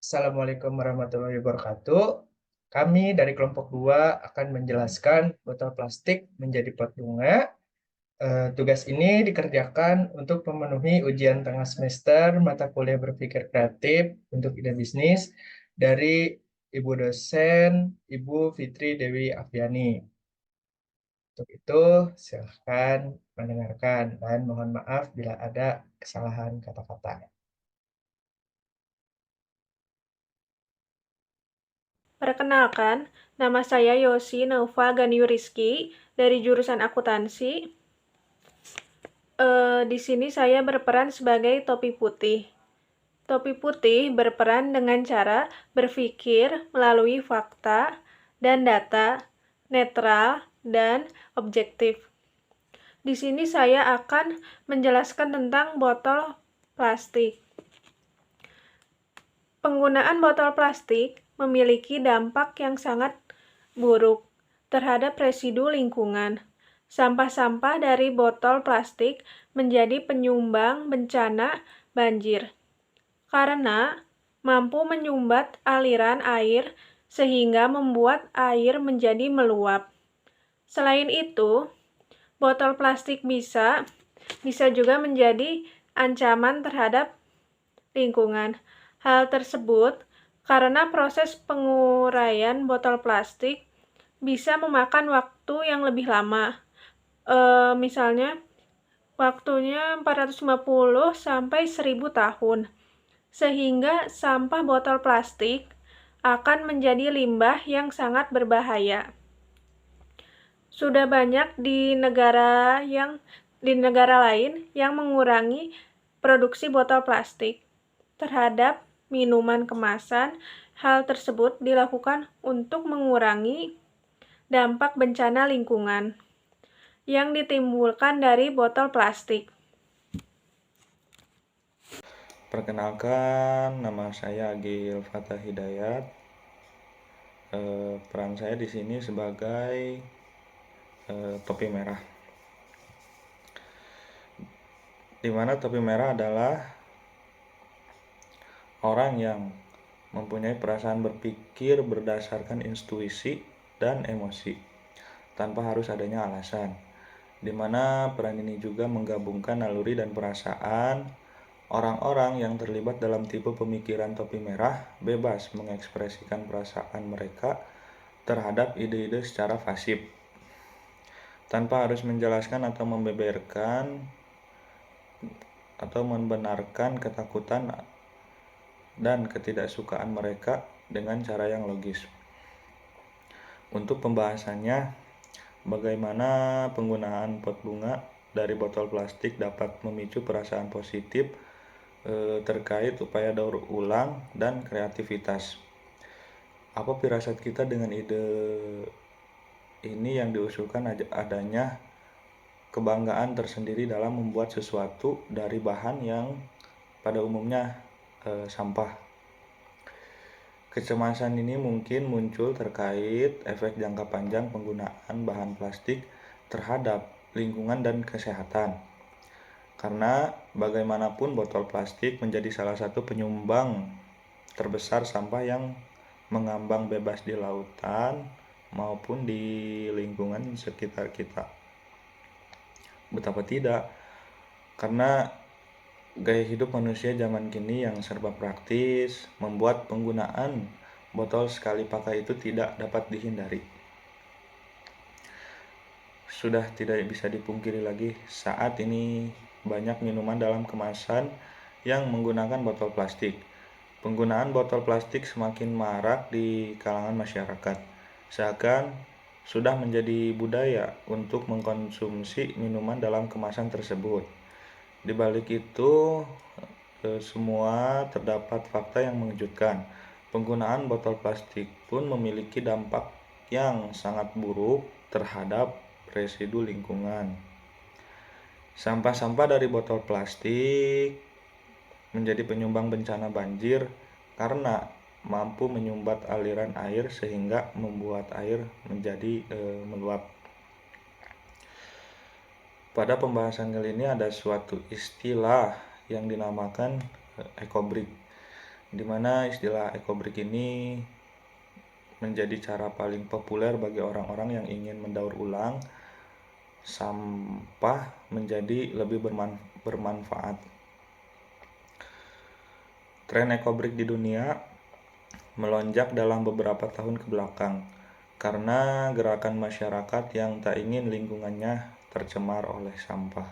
Assalamualaikum warahmatullahi wabarakatuh. Kami dari kelompok 2 akan menjelaskan botol plastik menjadi pot bunga. Tugas ini dikerjakan untuk memenuhi ujian tengah semester mata kuliah berpikir kreatif untuk ide bisnis dari Ibu dosen, Ibu Fitri Dewi Afiani. Untuk itu, silahkan mendengarkan dan mohon maaf bila ada kesalahan kata-kata. Perkenalkan, nama saya Yosi Nova Ganiu Rizky dari jurusan akuntansi. Di sini saya berperan sebagai topi putih. Topi putih berperan dengan cara berpikir melalui fakta dan data, netral dan objektif. Di sini saya akan menjelaskan tentang botol plastik. Penggunaan botol plastik memiliki dampak yang sangat buruk terhadap residu lingkungan. Sampah-sampah dari botol plastik menjadi penyumbang bencana banjir karena mampu menyumbat aliran air sehingga membuat air menjadi meluap. Selain itu, botol plastik bisa juga menjadi ancaman terhadap lingkungan. Hal tersebut karena proses penguraian botol plastik bisa memakan waktu yang lebih lama. Misalnya waktunya 450 sampai 1000 tahun. Sehingga sampah botol plastik akan menjadi limbah yang sangat berbahaya. Sudah banyak di negara lain yang mengurangi produksi botol plastik terhadap minuman kemasan. Hal tersebut dilakukan untuk mengurangi dampak bencana lingkungan yang ditimbulkan dari botol plastik. Perkenalkan, nama saya Agil Fatah Hidayat. Peran saya di sini sebagai topi merah. Di mana topi merah adalah orang yang mempunyai perasaan berpikir berdasarkan intuisi dan emosi, tanpa harus adanya alasan. Di mana peran ini juga menggabungkan naluri dan perasaan. Orang-orang yang terlibat dalam tipe pemikiran topi merah bebas mengekspresikan perasaan mereka terhadap ide-ide secara pasif, tanpa harus menjelaskan atau membeberkan atau membenarkan ketakutan dan ketidaksukaan mereka dengan cara yang logis. Untuk pembahasannya, bagaimana penggunaan pot bunga dari botol plastik dapat memicu perasaan positif terkait upaya daur ulang dan kreativitas. Apa firasat kita dengan ide ini yang diusulkan adanya kebanggaan tersendiri dalam membuat sesuatu dari bahan yang pada umumnya sampah. Kecemasan ini mungkin muncul terkait efek jangka panjang penggunaan bahan plastik terhadap lingkungan dan kesehatan. Karena bagaimanapun botol plastik menjadi salah satu penyumbang terbesar sampah yang mengambang bebas di lautan maupun di lingkungan sekitar kita. Betapa tidak, karena gaya hidup manusia zaman kini yang serba praktis membuat penggunaan botol sekali pakai itu tidak dapat dihindari. Sudah tidak bisa dipungkiri lagi, saat ini banyak minuman dalam kemasan yang menggunakan botol plastik. Penggunaan botol plastik semakin marak di kalangan masyarakat, seakan sudah menjadi budaya untuk mengkonsumsi minuman dalam kemasan tersebut. Di balik itu, semua terdapat fakta yang mengejutkan. Penggunaan botol plastik pun memiliki dampak yang sangat buruk terhadap residu lingkungan. Sampah-sampah dari botol plastik menjadi penyumbang bencana banjir karena mampu menyumbat aliran air sehingga membuat air menjadi meluap. Pada pembahasan kali ini ada suatu istilah yang dinamakan ekobrik. di mana istilah ekobrik ini menjadi cara paling populer bagi orang-orang yang ingin mendaur ulang sampah menjadi lebih bermanfaat. Tren ekobrik di dunia melonjak dalam beberapa tahun ke belakang karena gerakan masyarakat yang tak ingin lingkungannya tercemar oleh sampah.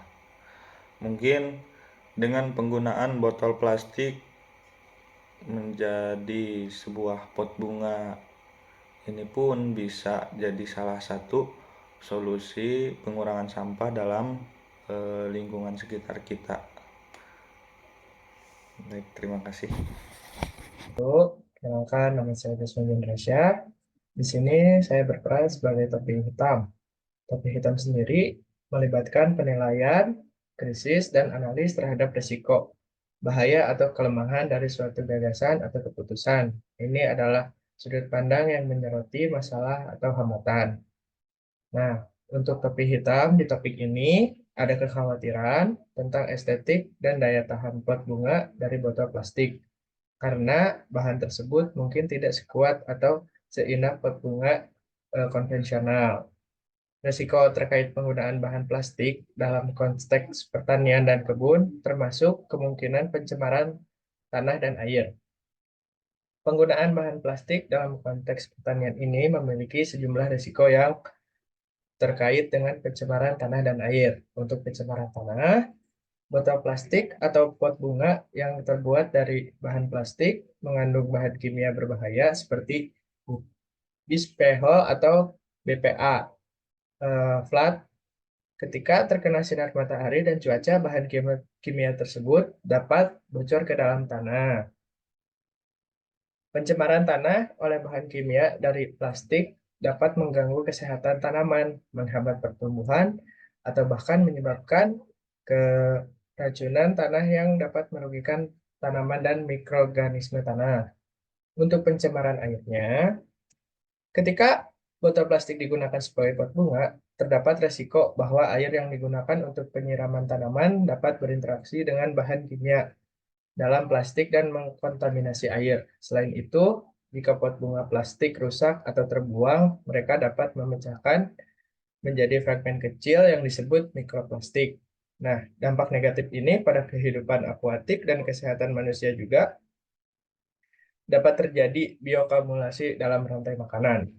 Mungkin dengan penggunaan botol plastik menjadi sebuah pot bunga ini pun bisa jadi salah satu solusi pengurangan sampah dalam lingkungan sekitar kita. Baik, terima kasih. Kenalkan, nama saya Desmond Indrasya. Di sini saya berperan sebagai topi hitam. Topi hitam sendiri melibatkan penilaian, krisis, dan analis terhadap risiko, bahaya atau kelemahan dari suatu gagasan atau keputusan. Ini adalah sudut pandang yang menyoroti masalah atau hambatan. Nah, untuk topi hitam di topik ini ada kekhawatiran tentang estetik dan daya tahan pot bunga dari botol plastik. Karena bahan tersebut mungkin tidak sekuat atau seindah pot bunga konvensional. Risiko terkait penggunaan bahan plastik dalam konteks pertanian dan kebun termasuk kemungkinan pencemaran tanah dan air. Penggunaan bahan plastik dalam konteks pertanian ini memiliki sejumlah risiko yang terkait dengan pencemaran tanah dan air. Untuk pencemaran tanah, botol plastik atau pot bunga yang terbuat dari bahan plastik mengandung bahan kimia berbahaya seperti bisphenol atau BPA. Flat, ketika terkena sinar matahari dan cuaca, bahan kimia tersebut dapat bocor ke dalam tanah. Pencemaran tanah oleh bahan kimia dari plastik dapat mengganggu kesehatan tanaman, menghambat pertumbuhan, atau bahkan menyebabkan keracunan tanah yang dapat merugikan tanaman dan mikroorganisme tanah. Untuk pencemaran airnya, ketika botol plastik digunakan sebagai pot bunga, terdapat resiko bahwa air yang digunakan untuk penyiraman tanaman dapat berinteraksi dengan bahan kimia dalam plastik dan mengkontaminasi air. Selain itu, jika pot bunga plastik rusak atau terbuang, mereka dapat memecahkan menjadi fragmen kecil yang disebut mikroplastik. Nah, dampak negatif ini pada kehidupan akuatik dan kesehatan manusia juga dapat terjadi bioakumulasi dalam rantai makanan.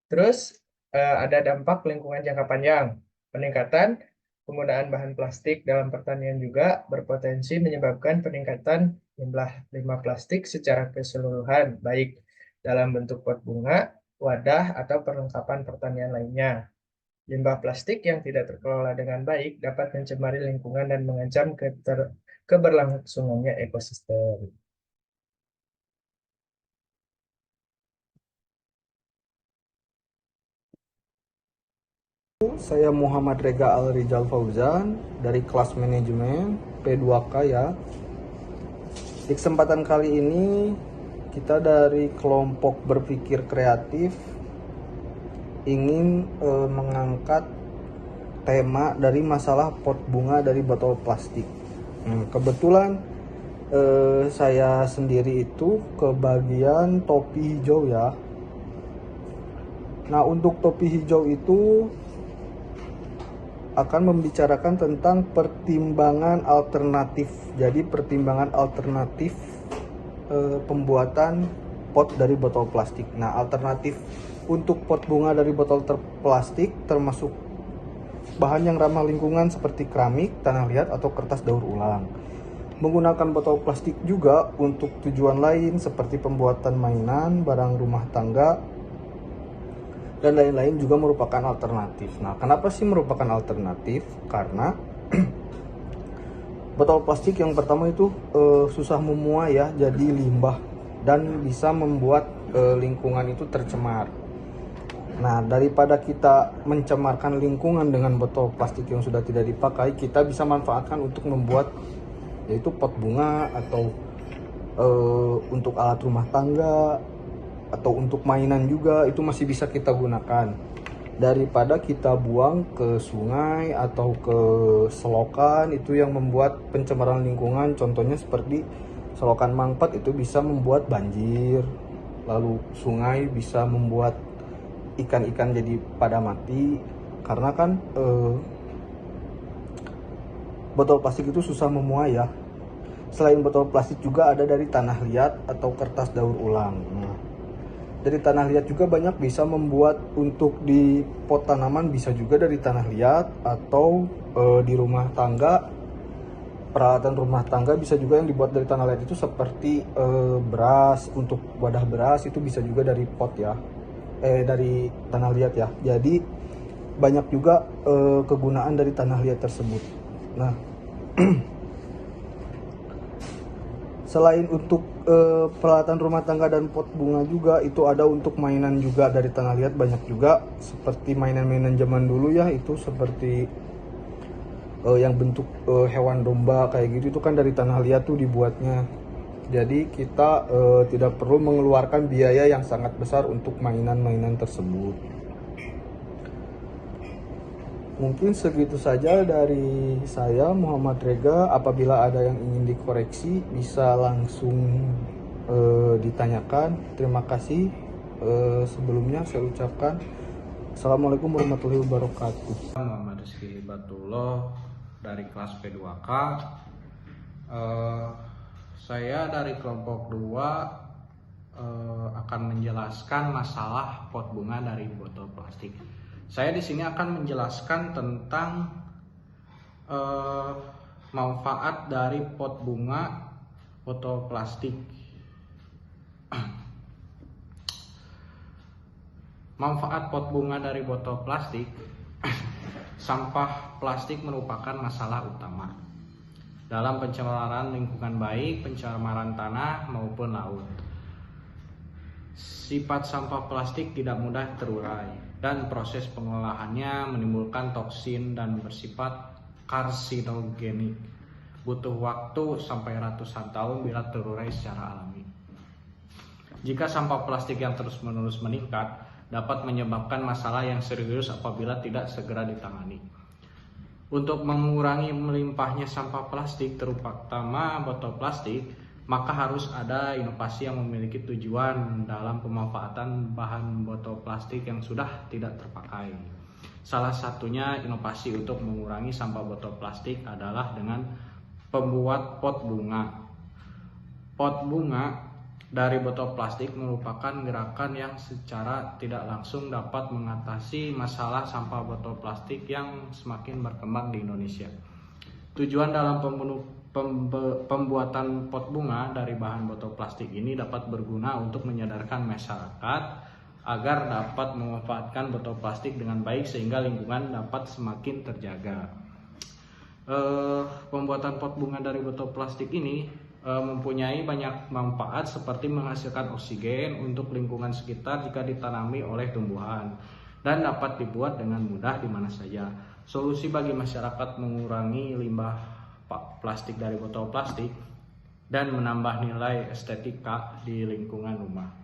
Terus, ada dampak lingkungan jangka panjang. Peningkatan penggunaan bahan plastik dalam pertanian juga berpotensi menyebabkan peningkatan jumlah limbah plastik secara keseluruhan, baik dalam bentuk pot bunga, wadah, atau perlengkapan pertanian lainnya. Limbah plastik yang tidak terkelola dengan baik dapat mencemari lingkungan dan mengancam keberlangsungannya ekosistem. Saya Muhammad Rega Al-Rijal Fauzan dari kelas manajemen P2K ya. Di kesempatan kali ini kita dari kelompok berpikir kreatif ingin mengangkat tema dari masalah pot bunga dari botol plastik. Kebetulan saya sendiri itu ke bagian topi hijau ya. Nah, untuk topi hijau itu akan membicarakan tentang pertimbangan alternatif. Jadi pertimbangan alternatif pembuatan pot dari botol plastik. Nah, alternatif untuk pot bunga dari botol plastik termasuk bahan yang ramah lingkungan seperti keramik, tanah liat, atau kertas daur ulang. Menggunakan botol plastik juga untuk tujuan lain seperti pembuatan mainan, barang rumah tangga, dan lain-lain juga merupakan alternatif. Nah, kenapa sih merupakan alternatif? Karena botol plastik yang pertama itu susah memuai ya, jadi limbah dan bisa membuat lingkungan itu tercemar. Nah, daripada kita mencemarkan lingkungan dengan botol plastik yang sudah tidak dipakai, kita bisa manfaatkan untuk membuat yaitu pot bunga atau untuk alat rumah tangga, atau untuk mainan juga itu masih bisa kita gunakan daripada kita buang ke sungai atau ke selokan, itu yang membuat pencemaran lingkungan. Contohnya seperti Selokan mampet itu bisa membuat banjir, lalu sungai bisa membuat ikan-ikan jadi pada mati karena kan botol plastik itu susah memuai ya. Selain botol plastik juga ada dari tanah liat atau kertas daur ulang. Nah, dari tanah liat juga banyak bisa membuat untuk di pot tanaman, bisa juga dari tanah liat atau di rumah tangga, peralatan rumah tangga bisa juga yang dibuat dari tanah liat itu seperti beras, untuk wadah beras itu bisa juga dari pot ya, dari tanah liat ya. Jadi banyak juga kegunaan dari tanah liat tersebut. Nah, selain untuk peralatan rumah tangga dan pot bunga juga, itu ada untuk mainan juga dari tanah liat banyak juga, seperti mainan-mainan zaman dulu ya, itu seperti yang bentuk hewan domba kayak gitu, itu kan dari tanah liat tuh dibuatnya. Jadi kita tidak perlu mengeluarkan biaya yang sangat besar untuk mainan-mainan tersebut. Mungkin segitu saja dari saya, Muhammad Rega. Apabila ada yang ingin dikoreksi bisa langsung ditanyakan. Terima kasih. Sebelumnya saya ucapkan Assalamualaikum warahmatullahi wabarakatuh. Muhammad Rizky Batullah dari kelas P2K. Saya dari kelompok 2 akan menjelaskan masalah pot bunga dari botol plastik. Saya di sini akan menjelaskan tentang manfaat dari pot bunga botol plastik. Manfaat pot bunga dari botol plastik. Sampah plastik merupakan masalah utama dalam pencemaran lingkungan, baik pencemaran tanah maupun laut. Sifat sampah plastik tidak mudah terurai dan proses pengolahannya menimbulkan toksin dan bersifat karsinogenik. Butuh waktu sampai ratusan tahun bila terurai secara alami. Jika sampah plastik yang terus-menerus meningkat, dapat menyebabkan masalah yang serius apabila tidak segera ditangani. Untuk mengurangi melimpahnya sampah plastik, terutama botol plastik, maka harus ada inovasi yang memiliki tujuan dalam pemanfaatan bahan botol plastik yang sudah tidak terpakai. Salah satunya inovasi untuk mengurangi sampah botol plastik adalah dengan pembuat pot bunga. Pot bunga dari botol plastik merupakan gerakan yang secara tidak langsung dapat mengatasi masalah sampah botol plastik yang semakin berkembang di Indonesia. Tujuan dalam pembuatan pot bunga dari bahan botol plastik ini dapat berguna untuk menyadarkan masyarakat agar dapat memanfaatkan botol plastik dengan baik sehingga lingkungan dapat semakin terjaga. Pembuatan pot bunga dari botol plastik ini mempunyai banyak manfaat seperti menghasilkan oksigen untuk lingkungan sekitar jika ditanami oleh tumbuhan dan dapat dibuat dengan mudah di mana saja. Solusi bagi masyarakat mengurangi limbah plastik dari botol plastik dan menambah nilai estetika di lingkungan rumah.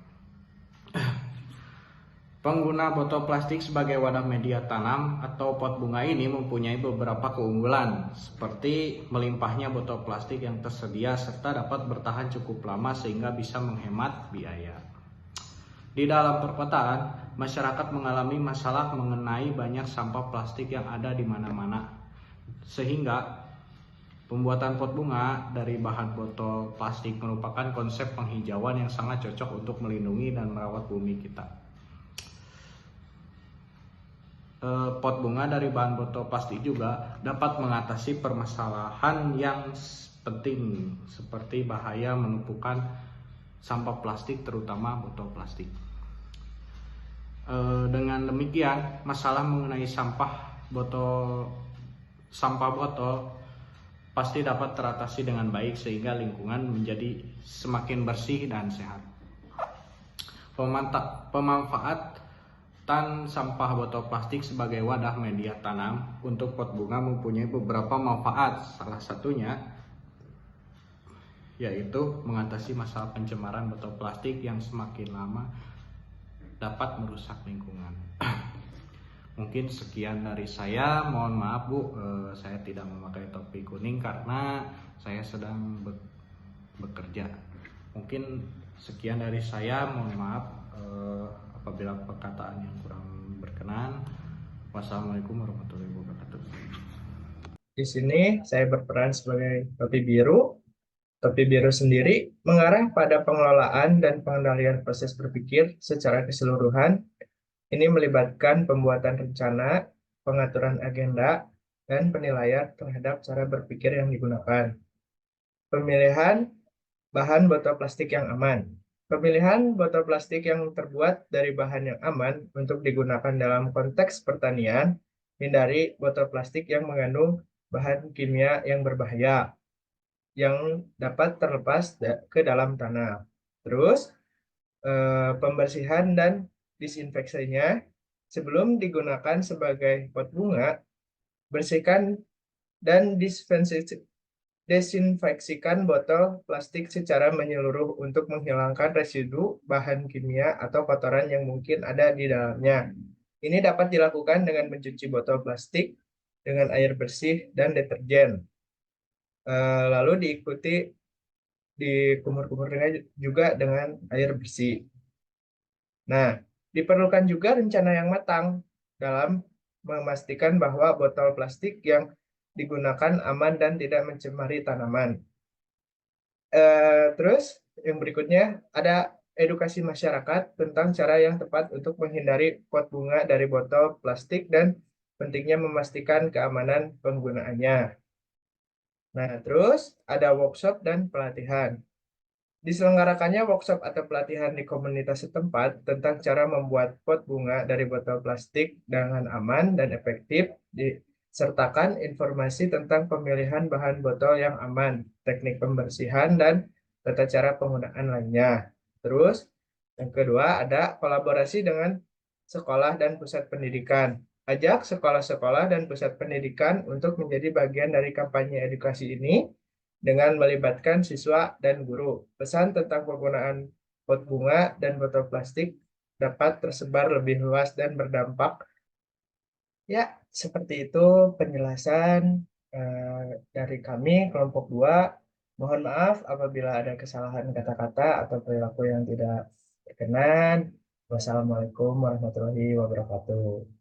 Pengguna botol plastik sebagai wadah media tanam atau pot bunga ini mempunyai beberapa keunggulan, seperti melimpahnya botol plastik yang tersedia serta dapat bertahan cukup lama sehingga bisa menghemat biaya. Di dalam perkotaan, masyarakat mengalami masalah mengenai banyak sampah plastik yang ada di mana-mana, sehingga pembuatan pot bunga dari bahan botol plastik merupakan konsep penghijauan yang sangat cocok untuk melindungi dan merawat bumi kita. Pot bunga dari bahan botol plastik juga dapat mengatasi permasalahan yang penting seperti bahaya menumpukan sampah plastik, terutama botol plastik. Dengan demikian, masalah mengenai sampah botol pasti dapat teratasi dengan baik sehingga lingkungan menjadi semakin bersih dan sehat. Pemanfaatan sampah botol plastik sebagai wadah media tanam untuk pot bunga mempunyai beberapa manfaat. Salah satunya yaitu mengatasi masalah pencemaran botol plastik yang semakin lama dapat merusak lingkungan. Mungkin sekian dari saya. Mohon maaf Bu, saya tidak memakai topi kuning karena saya sedang bekerja. Mungkin sekian dari saya, mohon maaf apabila perkataan yang kurang berkenan. Wassalamualaikum warahmatullahi wabarakatuh. Di sini saya berperan sebagai topi biru. Topi biru sendiri mengarah pada pengelolaan dan pengendalian proses berpikir secara keseluruhan. Ini melibatkan pembuatan rencana, pengaturan agenda, dan penilaian terhadap cara berpikir yang digunakan. Pemilihan bahan botol plastik yang aman. Pemilihan botol plastik yang terbuat dari bahan yang aman untuk digunakan dalam konteks pertanian. Hindari botol plastik yang mengandung bahan kimia yang berbahaya yang dapat terlepas ke dalam tanah. Terus, pembersihan dan disinfeksinya sebelum digunakan sebagai pot bunga, bersihkan dan desinfeksikan botol plastik secara menyeluruh untuk menghilangkan residu bahan kimia atau kotoran yang mungkin ada di dalamnya. Ini dapat dilakukan dengan mencuci botol plastik dengan air bersih dan deterjen. Lalu diikuti dikumur-kumur juga dengan air bersih. Nah, diperlukan juga rencana yang matang dalam memastikan bahwa botol plastik yang digunakan aman dan tidak mencemari tanaman. Terus yang berikutnya ada edukasi masyarakat tentang cara yang tepat untuk menghindari pot bunga dari botol plastik dan pentingnya memastikan keamanan penggunaannya. Nah, terus ada workshop dan pelatihan. Diselenggarakannya workshop atau pelatihan di komunitas setempat tentang cara membuat pot bunga dari botol plastik dengan aman dan efektif, disertakan informasi tentang pemilihan bahan botol yang aman, teknik pembersihan, dan tata cara penggunaan lainnya. Terus, yang kedua ada kolaborasi dengan sekolah dan pusat pendidikan. Ajak sekolah-sekolah dan pusat pendidikan untuk menjadi bagian dari kampanye edukasi ini dengan melibatkan siswa dan guru. Pesan tentang penggunaan pot bunga dan botol plastik dapat tersebar lebih luas dan berdampak. Ya, seperti itu penjelasan dari kami kelompok 2. Mohon maaf apabila ada kesalahan kata-kata atau perilaku yang tidak berkenan. Wassalamualaikum warahmatullahi wabarakatuh.